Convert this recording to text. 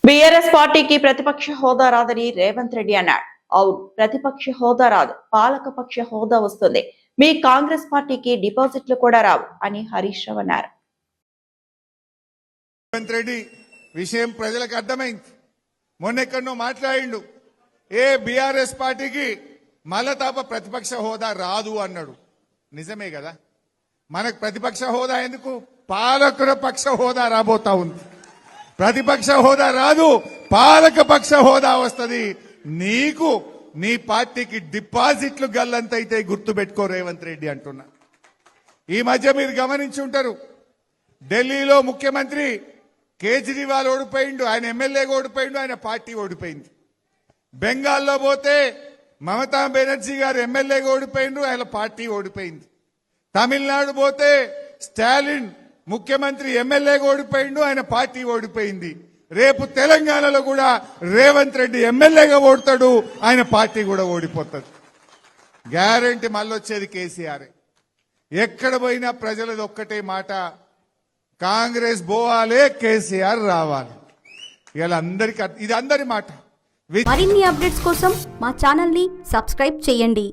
BRS పార్టీకి ప్రతిపక్ష హోదా రాదని రేవంత్ రెడ్డి అన్నాడు. అవును, ప్రతిపక్ష హోదా రాదు, పాలకపక్ష హోదా వస్తుంది. మీ కాంగ్రెస్ పార్టీకి డిపాజిట్లు కూడా రావు అని హరీష్ రావు అన్నారు. రేవంత్ రెడ్డి విషయం ప్రజలకు అర్థమైంది. మొన్నెక్కడో మాట్లాడిండు, ఏ బీఆర్ఎస్ పార్టీకి మళ్ళా తప్ప ప్రతిపక్ష హోదా రాదు అన్నాడు. నిజమే కదా, మనకు ప్రతిపక్ష హోదా ఎందుకు? పాలకుల పక్ష హోదా రాబోతా ఉంది. ప్రతిపక్ష హోదా రాదు, పాలక పక్ష హోదా వస్తుంది. నీకు నీ పార్టీకి డిపాజిట్లు గల్లంతైతే గుర్తు పెట్టుకో రేవంత్ రెడ్డి అంటున్నా. ఈ మధ్య మీరు గమనించి ఉంటారు, ఢిల్లీలో ముఖ్యమంత్రి కేజ్రీవాల్ ఓడిపోయిండు, ఆయన ఎమ్మెల్యేగా ఓడిపోయిండు, ఆయన పార్టీ ఓడిపోయింది. బెంగాల్లో పోతే మమతా బెనర్జీ గారు ఎమ్మెల్యేగా ఓడిపోయిండు, ఆయన పార్టీ ఓడిపోయింది. తమిళనాడు పోతే స్టాలిన్ ముఖ్యమంత్రి ఎమ్మెల్యేగా ఓడిపోయిండు, ఆయన పార్టీ ఓడిపోయింది. రేపు తెలంగాణలో కూడా రేవంత్ రెడ్డి ఎమ్మెల్యేగా ఓడతాడు, ఆయన పార్టీ కూడా ఓడిపోతుంది. గ్యారంటీ మళ్ళొచ్చేది కేసీఆర్. ఎక్కడ పోయినా ప్రజలది ఒక్కటే మాట, కాంగ్రెస్ పోవాలే, కేసీఆర్ రావాలి. ఇలా అందరికీ ఇది అందరి మాట. మరిన్ని అప్డేట్స్ కోసం మా ఛానల్ ని సబ్స్క్రైబ్ చేయండి.